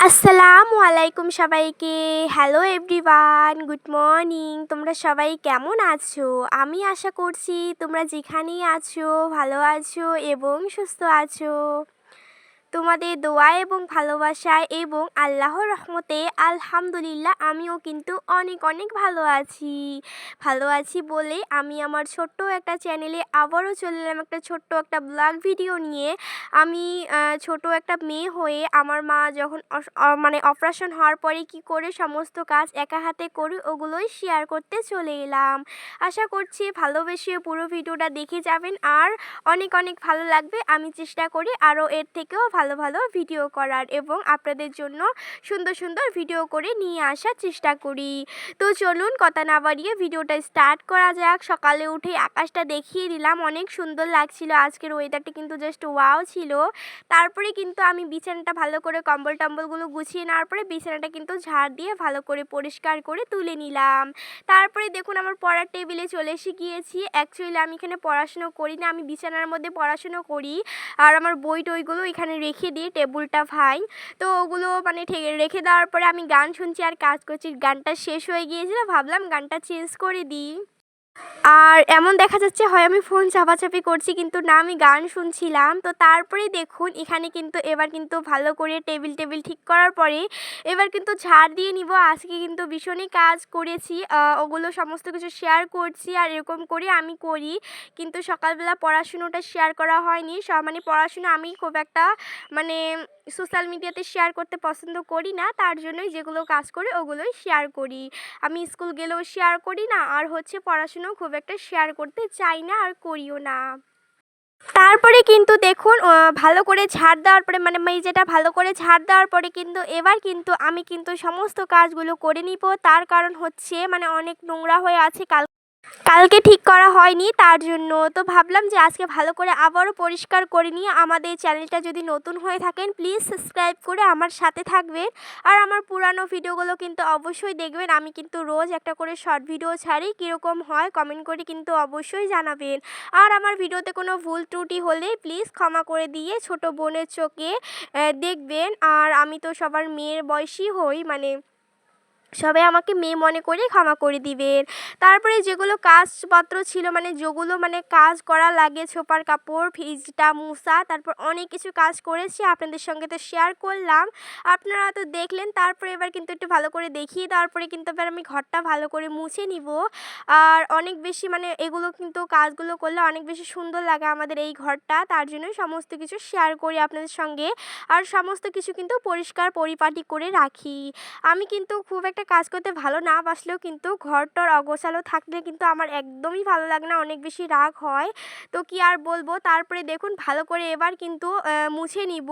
আসসালামু আলাইকুম সবাইকে। Hello everyone, good morning. তোমরা সবাই কেমন আছো? আমি আশা করছি তোমরা যেখানেই আছো ভালো আছো এবং সুস্থ আছো। তোমাদের দোয়া এবং ভালোবাসায় এবং আল্লাহর রহমতে আলহামদুলিল্লাহ আমিও কিন্তু অনেক অনেক ভালো আছি বলে আমি আমার ছোট্ট একটা চ্যানেলে আবারও চলে এলাম একটা ছোট্ট একটা ব্লগ ভিডিও নিয়ে। আমি ছোট একটা মেয়ে হয়ে আমার মা যখন মানে অপারেশন হওয়ার পরে কি করে সমস্ত কাজ একা হাতে করি ওগুলোই শেয়ার করতে চলে এলাম। আশা করছি ভালোবেসে পুরো ভিডিওটা দেখে যাবেন আর অনেক অনেক ভালো লাগবে। আমি চেষ্টা করি আরও এর থেকেও ভালো ভালো ভিডিও করার এবং আপনাদের জন্য সুন্দর সুন্দর ভিডিও করে নিয়ে আসার চেষ্টা করি। তো চলুন কথা না বাড়িয়ে ভিডিওটা স্টার্ট করা যাক। সকালে উঠে আকাশটা দেখিয়ে দিলাম, অনেক সুন্দর লাগছিল। আজকের ওয়েদারটা কিন্তু জাস্ট ওয়াও ছিল। তারপরে কিন্তু আমি বিছানাটা ভালো করে কম্বল টম্বলগুলো গুছিয়ে নেওয়ার পরে বিছানাটা কিন্তু ঝাড় দিয়ে ভালো করে পরিষ্কার করে তুলে নিলাম। তারপরে দেখুন আমার পড়ার টেবিলে চলে এসে গিয়েছি। অ্যাকচুয়ালি আমি এখানে পড়াশুনো করি না, আমি বিছানার মধ্যে পড়াশুনো করি আর আমার বই টইগুলো এখানে রেখে দিই, টেবিলটা ভাই। তো ওগুলো মানে রেখে দেওয়ার পরে আমি গান শুনছি আর কাজ করছি। গানটা শেষ হয়ে গিয়েছিল, ভাবলাম গানটা চেঞ্জ করে দিই। আর এমন দেখা যাচ্ছে হয় আমি ফোন চাপাচাপি করছি, কিন্তু না, আমি গান শুনছিলাম। তো তারপরে দেখুন এখানে কিন্তু এবার কিন্তু ভালো করে টেবিল ঠিক করার পরে এবার কিন্তু ঝাড় দিয়ে নিব। আজকে কিন্তু ভীষণই কাজ করেছি, ওগুলো সমস্ত কিছু শেয়ার করছি আর এরকম করে আমি করি। কিন্তু সকালবেলা পড়াশুনোটা শেয়ার করা হয়নি। মানে পড়াশুনো আমি খুব একটা মানে সোশ্যাল মিডিয়াতে শেয়ার করতে পছন্দ করি না, তার জন্যই যেগুলো কাজ করি ওগুলোই শেয়ার করি। আমি স্কুল গেলেও শেয়ার করি না আর হচ্ছে পড়াশুনো খুব একটা শেয়ার করতে চাই না আর করিও না। তারপরে কিন্তু দেখুন ভালো করে ঝাড় দেওয়ার পরে মানে মেঝেটা ভালো করে ঝাড় দেওয়ার পরে কিন্তু এবার কিন্তু আমি কিন্তু সমস্ত কাজগুলো করে নিব। তার কারণ হচ্ছে মানে অনেক নোংরা হয়ে আছে, কালকে ঠিক করা হয়নি, তার জন্য। তো ভাবলাম যে আজকে ভালো করে আবারও পরিষ্কার করে নিয়ে আমাদের চ্যানেলটা যদি নতুন হয়ে থাকেন প্লিজ সাবস্ক্রাইব করে আমার সাথে থাকবেন আর আমার পুরানো ভিডিওগুলো কিন্তু অবশ্যই দেখবেন। আমি কিন্তু রোজ একটা করে শর্ট ভিডিও ছাড়ি, কীরকম হয় কমেন্ট করে কিন্তু অবশ্যই জানাবেন। আর আমার ভিডিওতে কোনো ভুল ত্রুটি হলে প্লিজ ক্ষমা করে দিয়ে ছোট বোনের চোখে দেখবেন। আর আমি তো সবার মেয়ের বয়সী হই, মানে সবাই আমাকে মেয়ে মনে করে ক্ষমা করে দিবেন। তারপরে যেগুলো কাজপত্র ছিল মানে যেগুলো মানে কাজ করা লাগে, ছোপার কাপড় ভিজটা মুছা, তারপর অনেক কিছু কাজ করেছি আপনাদের সঙ্গে তো শেয়ার করলাম, আপনারা তো দেখলেন। তারপরে এবার কিন্তু একটু ভালো করে দেখিয়ে তারপরে কিন্তু এবার আমি ঘরটা ভালো করে মুছে নিব। আর অনেক বেশি মানে এগুলো কিন্তু কাজগুলো করলে অনেক বেশি সুন্দর লাগে আমাদের এই ঘরটা, তার জন্যই সমস্ত কিছু শেয়ার করি আপনাদের সঙ্গে। আর সমস্ত কিছু কিন্তু পরিষ্কার পরিপাটি করে রাখি। আমি কিন্তু খুব একটা কাজ করতে ভালো না বাসলেও কিন্তু ঘরটর অগোছালো থাকলে কিন্তু আমার একদমই ভালো লাগে না, অনেক বেশি রাগ হয়। তো কি আর বলবো। তারপরে দেখুন ভালো করে এবার কিন্তু মুছে নিব।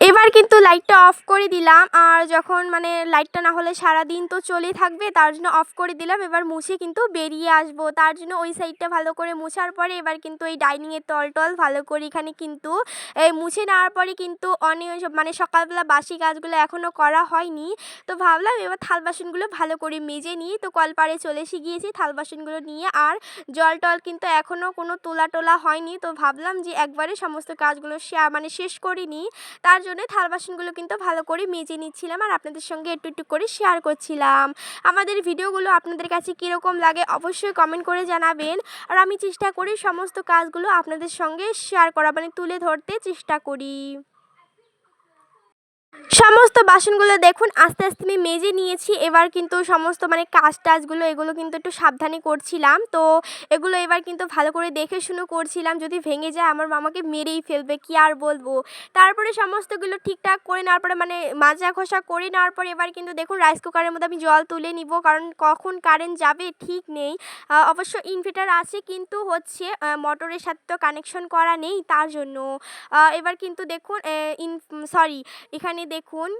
এবার কিন্তু লাইটটা অফ করে দিলাম, আর যখন মানে লাইটটা না হলে সারাদিন তো চলেই থাকবে, তার জন্য অফ করে দিলাম। এবার মুছে কিন্তু বেরিয়ে আসবো, তার জন্য ওই সাইডটা ভালো করে মুছার পরে এবার কিন্তু এই ডাইনিংয়ের টল ভালো করে এখানে কিন্তু এই মুছে নেওয়ার পরে কিন্তু অনেক মানে সকালবেলা বাসি কাজগুলো এখনও করা হয়নি। তো ভাবলাম এবার থাল বাসনগুলো ভালো করে মেজে নিই। তো কলপাড়ে চলে এসে গিয়েছি থাল বাসনগুলো নিয়ে, আর জল টল কিন্তু এখনও কোনো তোলা হয়নি। তো ভাবলাম যে একবারে সমস্ত কাজগুলো মানে শেষ করে নিই, তার জন্য থাল বাসনগুলো কিন্তু ভালো করে মেজে নিচ্ছিলাম আর আপনাদের সঙ্গে একটু একটু করে শেয়ার করছিলাম। আমাদের ভিডিওগুলো আপনাদের কাছে কীরকম লাগে অবশ্যই কমেন্ট করে জানাবেন। আর আমি চেষ্টা করি সমস্ত কাজগুলো আপনাদের সঙ্গে শেয়ার করা মানে তুলে ধরতে চেষ্টা করি। সমস্ত বাসনগুলো দেখুন আস্তে আস্তে আমি মেজে নিয়েছি। এবার কিন্তু সমস্ত মানে কাজ টাজগুলো এগুলো কিন্তু একটু সাবধানে করছিলাম। তো এগুলো এবার কিন্তু ভালো করে দেখে শুনে করছিলাম, যদি ভেঙে যায় আমার মামাকে মেরেই ফেলবে, কি আর বলবো। তারপরে সমস্তগুলো ঠিকঠাক করে নেওয়ার পরে মানে মাজা ঘষা করে নেওয়ার পরে এবার কিন্তু দেখুন রাইস কুকারের মধ্যে আমি জল তুলে নিব, কারণ কখন কারেন্ট যাবে ঠিক নেই। অবশ্য ইনভার্টার আছে কিন্তু হচ্ছে মোটরের সাথে তো কানেকশন করা নেই, তার জন্য। এবার কিন্তু দেখুন এখানে দেখুন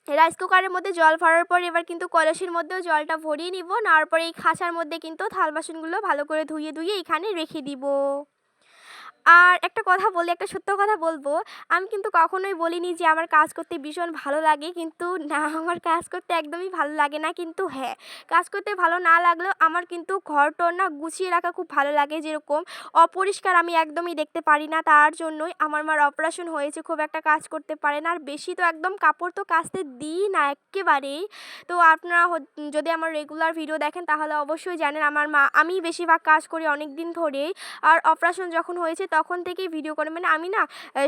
রাইস কুকারের মধ্যে জল ভরার পর এবার কিন্তু কলসির মধ্যেও জলটা ভরিয়ে নিব। নেওয়ার পরে এই খাঁচার মধ্যে কিন্তু থাল বাসনগুলো ভালো করে ধুয়ে এখানে রেখে দিব। আর একটা কথা বলি, একটা সত্য কথা বলব। আমি কিন্তু কখনোই বলিনি যে আমার কাজ করতে ভীষণ ভালো লাগে। কিন্তু না, আমার কাজ করতে একদমই ভালো লাগে না। কিন্তু হ্যাঁ, কাজ করতে ভালো না লাগলেও আমার কিন্তু ঘর-টর না গুছিয়ে রাখা খুব ভালো লাগে। যেরকম অপরিষ্কার আমি একদমই দেখতে পারি না। তার জন্যই আমার মার অপারেশন হয়েছে, খুব একটা কাজ করতে পারে না। আর বেশি তো একদম কাপড় তো কাচতে দিই না এক্কেবারেই। তো আপনারা যদি আমার রেগুলার ভিডিও দেখেন তাহলে অবশ্যই জানেন আমার মা আমিই বেশিরভাগ কাজ করি অনেকদিন ধরেই। আর অপারেশন যখন হয়েছে তখন থেকেই ভিডিও করি, মানে আমি না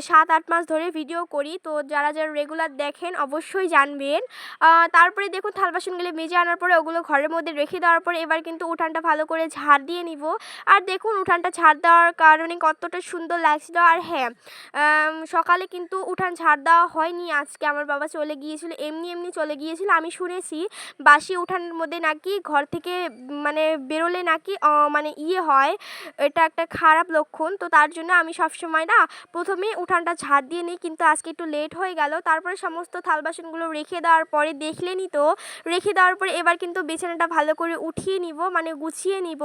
৭-৮ মাস ধরে ভিডিও করি। তো যারা রেগুলার দেখেন অবশ্যই জানবেন। তারপরে দেখুন থাল বাসনগুলো মেজে আনার পরে ওগুলো ঘরের মধ্যে রেখে দেওয়ার পরে এবার কিন্তু উঠানটা ভালো করে ঝাড় দিয়ে নিব। আর দেখুন উঠানটা ঝাড় দেওয়ার কারণে কতটা সুন্দর লাগছিল। আর হ্যাঁ, সকালে কিন্তু উঠান ঝাড় দেওয়া হয়নি আজকে, আমার বাবা চলে গিয়েছিল, এমনি এমনি চলে গিয়েছিল। আমি শুনেছি বাসি উঠানের মধ্যে নাকি ঘর থেকে মানে বেরোলে নাকি মানে হয়, এটা একটা খারাপ লক্ষণ। তো তার জন্য আমি সবসময় না প্রথমে উঠানটা ঝাড় দিয়ে নিই, কিন্তু আজকে একটু লেট হয়ে গেল। তারপরে সমস্ত থাল বাসনগুলো রেখে দেওয়ার পরে দেখলেনই তো, রেখে দেওয়ার পরে এবার কিন্তু বিছানাটা ভালো করে উঠিয়ে নিব, মানে গুছিয়ে নিব।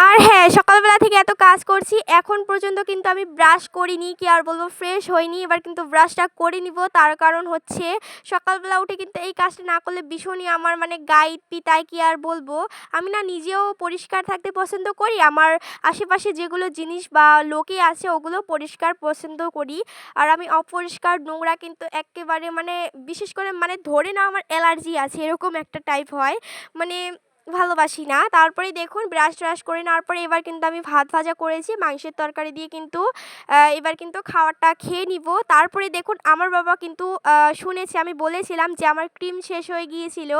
আর হ্যাঁ, সকালবেলা থেকে এত কাজ করছি এখন পর্যন্ত কিন্তু আমি ব্রাশ করিনি, কি আর বলবো, ফ্রেশ হইনি। এবার কিন্তু ব্রাশটা করে নিব। তার কারণ হচ্ছে সকালবেলা উঠে কিন্তু এই কাজটা না করলে ভীষণই আমার মানে গায়ে পিতায়, কি আর বলবো। আমি না নিজেও পরিষ্কার থাকতে পছন্দ করি, আমার আশেপাশে যেগুলো জিনিস বা লোকে আছে ওগুলো পরিষ্কার পছন্দ করি। আর আমি অপরিষ্কার নোংরা কিন্তু একেবারে মানে বিশেষ করে মানে ধরে নাও আমার অ্যালার্জি আছে এরকম একটা টাইপ হয়, মানে ভালোবাসি না। তারপরে দেখুন ব্রাশ ট্রাশ করে নেওয়ার পরে এবার কিন্তু আমি ভাত ভাজা করেছি মাংসের তরকারি দিয়ে, কিন্তু এবার কিন্তু খাওয়ারটা খেয়ে নিব। তারপরে দেখুন আমার বাবা কিন্তু শুনেছি আমি বলেছিলাম যে আমার ক্রিম শেষ হয়ে গিয়েছিল।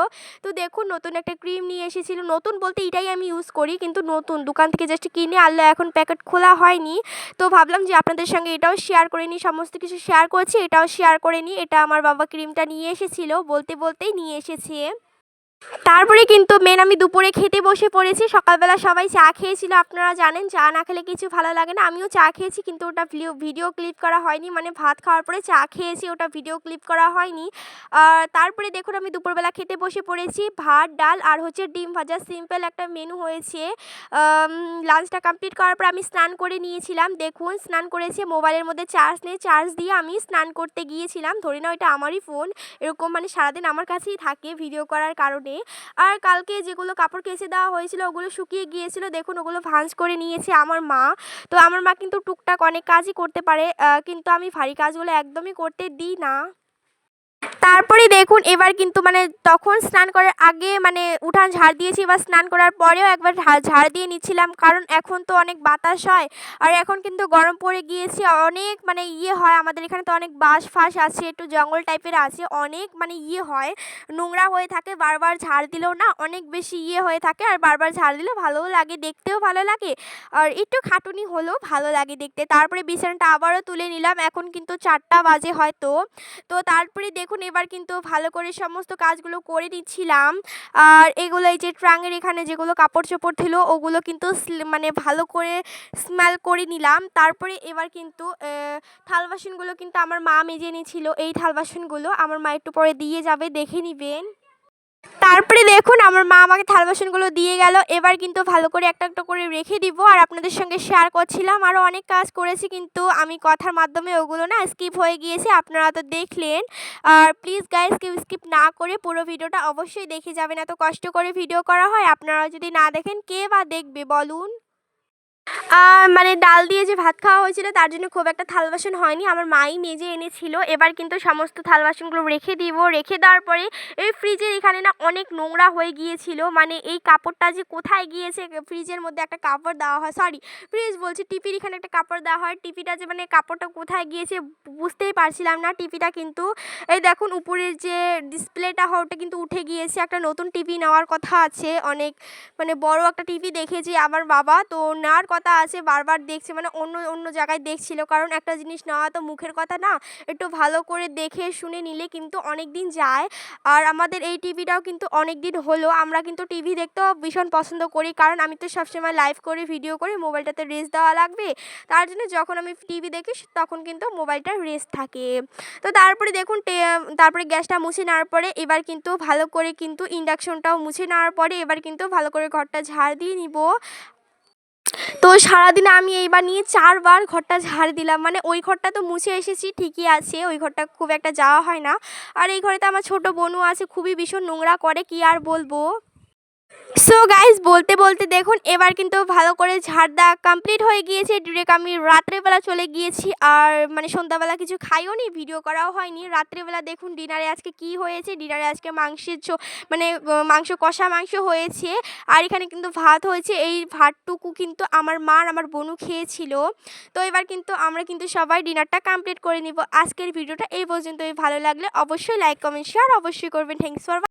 তো দেখুন নতুন একটা ক্রিম নিয়ে এসেছিল, নতুন বলতে এটাই আমি ইউজ করি, কিন্তু নতুন দোকান থেকে জাস্ট কিনে আনলো, এখন প্যাকেট খোলা হয়নি। তো ভাবলাম যে আপনাদের সঙ্গে এটাও শেয়ার করে নিই, সমস্ত কিছু শেয়ার করছি, এটাও শেয়ার করে নিই। এটা আমার বাবা ক্রিমটা নিয়ে এসেছিল, বলতে বলতেই নিয়ে এসেছে। তারপরে কিন্তু মেন আমি দুপুরে খেতে বসে পড়েছি। সকালবেলা সবাই চা খেয়েছিল, আপনারা জানেন চা না খেলে কিছু ভালো লাগে না। আমিও চা খেয়েছি, কিন্তু ওটা ভিডিও ক্লিপ করা হয়নি, মানে ভাত খাওয়ার পরে চা খেয়েছি, ওটা ভিডিও ক্লিপ করা হয়নি। তারপরে দেখুন আমি দুপুরবেলা খেতে বসে পড়েছি, ভাত ডাল আর হচ্ছে ডিম ভাজা, সিম্পল একটা মেনু হয়েছে। লাঞ্চটা কমপ্লিট করার পর আমি স্নান করে নিয়েছিলাম। দেখুন স্নান করেছি, মোবাইলের মধ্যে চার্জ নেই, চার্জ দিয়ে আমি স্নান করতে গিয়েছিলাম। ধরে নাও এটা আমারই ফোন, এরকম মানে সারাদিন আমার কাছেই থাকে ভিডিও করার কারণে। আর কালকে যেগুলো কাপড় কেচে দেওয়া হয়েছিল ওগুলো শুকিয়ে গিয়েছিল, দেখুন ওগুলো ভাঁজ করে নিয়েছে আমার মা। তো আমার মা কিন্তু টুকটাক অনেক কাজই করতে পারে, কিন্তু আমি ভারী কাজগুলো একদমই করতে দিই না। তারপরে দেখুন এবার কিন্তু মানে তখন স্নান করার আগে মানে উঠান ঝাড় দিয়েছি, এবার স্নান করার পরেও একবার ঝাড় দিয়ে নিচ্ছিলাম, কারণ এখন তো অনেক বাতাস হয়। আর এখন কিন্তু গরম পড়ে গিয়েছে অনেক, মানে হয় আমাদের এখানে তো অনেক বাঁশ ফাঁস আছে, একটু জঙ্গল টাইপের আছে, অনেক মানে হয়, নোংরা হয়ে থাকে। বারবার ঝাড় দিলেও না অনেক বেশি হয়ে থাকে, আর বারবার ঝাড় দিলেও ভালোও লাগে, দেখতেও ভালো লাগে, আর একটু খাটুনি হলেও ভালো লাগে দেখতে। তারপরে বিছানাটা আবারও তুলে নিলাম, এখন কিন্তু 4টা বাজে হয়তো। তো তারপরে দেখুন এবার কিন্তু ভালো করে সমস্ত কাজগুলো করে নিচ্ছিলাম। আর এগুলো এই যে ট্রাঙের এখানে যেগুলো কাপড় চোপড় ছিল ওগুলো কিন্তু মানে ভালো করে স্মেল করে নিলাম। তারপরে এবার কিন্তু থাল বাসনগুলো কিন্তু আমার মা মেজে নিয়েছিল, এই থাল বাসনগুলো আমার মা একটু পরে দিয়ে যাবে, দেখে নিবেন। তারপরে দেখুন আমার মা আমাকে থাল বাসনগুলো দিয়ে গেল, এবার কিন্তু ভালো করে একটা একটা করে রেখে দিব। আর আপনাদের সঙ্গে শেয়ার করছিলাম, আরও অনেক কাজ করেছি, কিন্তু আমি কথার মাধ্যমে ওগুলো না স্কিপ হয়ে গিয়েছে, আপনারা তো দেখলেন। আর প্লিজ গাইস কেউ স্কিপ না করে পুরো ভিডিওটা অবশ্যই দেখে যাবেন, এত কষ্ট করে ভিডিও করা হয়, আপনারা যদি না দেখেন কে বা দেখবে বলুন। মানে ডাল দিয়ে যে ভাত খাওয়া হয়েছিল তার জন্য খুব একটা থাল বাসন হয়নি, আমার মাই মেজে এনেছিল। এবার কিন্তু সমস্ত থাল বাসনগুলো রেখে দিব, রেখে দেওয়ার পরে এই ফ্রিজের এখানে না অনেক নোংরা হয়ে গিয়েছিল, মানে এই কাপড়টা যে কোথায় গিয়েছে, ফ্রিজের মধ্যে একটা কাপড় দেওয়া হয়, সরি ফ্রিজ বলছি, টিপির এখানে একটা কাপড় দেওয়া হয়, টিপিটা যে মানে কাপড়টা কোথায় গিয়েছে বুঝতেই পারছিলাম না। টিপিটা কিন্তু এই দেখুন উপরের যে ডিসপ্লেটা হয় ওটা কিন্তু উঠে গিয়েছে, একটা নতুন টিভি নেওয়ার কথা আছে, অনেক মানে বড় একটা টিভি দেখেছি আমার বাবা, তো নেওয়ার কথা আছে, বারবার দেখছে, মানে অন্য অন্য জায়গায় দেখছিল, কারণ একটা জিনিস নেওয়া তো মুখের কথা না, একটু ভালো করে দেখে শুনে নিলে কিন্তু অনেক দিন যায়। আর আমাদের এই টিভিটাও কিন্তু অনেক দিন হলো, আমরা কিন্তু টিভি দেখতেও ভীষণ পছন্দ করি, কারণ আমি তো সবসময় লাইভ করে ভিডিও করে মোবাইলটাতে রেস্ট দেওয়া লাগবে, তার জন্য যখন আমি টিভি দেখি তখন কিন্তু মোবাইলটা রেস্ট থাকে। তো তারপরে দেখুন তারপরে গ্যাসটা মুছে নেওয়ার পরে এবার কিন্তু ভালো করে কিন্তু ইন্ডাকশনটাও মুছে নেওয়ার পরে এবার কিন্তু ভালো করে ঘরটা ঝাড় দিয়ে নিব। তো সারাদিনে আমি এইবার নিয়ে ৪ বার ঘরটা ঝাড় দিলাম। মানে ওই ঘরটা তো মুছে এসেছি ঠিকই আছে, ওই ঘরটা খুব একটা যাওয়া হয় না। আর এই ঘরেতে আমার ছোট বোনও আছে, খুবই ভীষণ নোংরা করে, কি আর বলবো। সো গাইস, বলতে বলতে দেখুন এবার কিন্তু ভালো করে ঝাড় দেওয়া কমপ্লিট হয়ে গিয়েছে। ডিরেক্ট আমি রাত্রেবেলা চলে গিয়েছি, আর মানে সন্ধ্যাবেলা কিছু খাইও নি, ভিডিও করাও হয়নি। রাত্রেবেলা দেখুন ডিনারে আজকে কি হয়েছে। ডিনারে আজকে মানে মাংস, কষা মাংস হয়েছে। আর এখানে কিন্তু ভাত হয়েছে। এই ভাতটুকু কিন্তু আমার মা আর আমার বোনও খেয়েছিল। তো এবার কিন্তু আমরা কিন্তু সবাই ডিনারটা কমপ্লিট করে নিব। আজকের ভিডিওটা এই পর্যন্তই। ভালো লাগলে অবশ্যই লাইক, কমেন্ট, শেয়ার অবশ্যই করবেন। Thanks for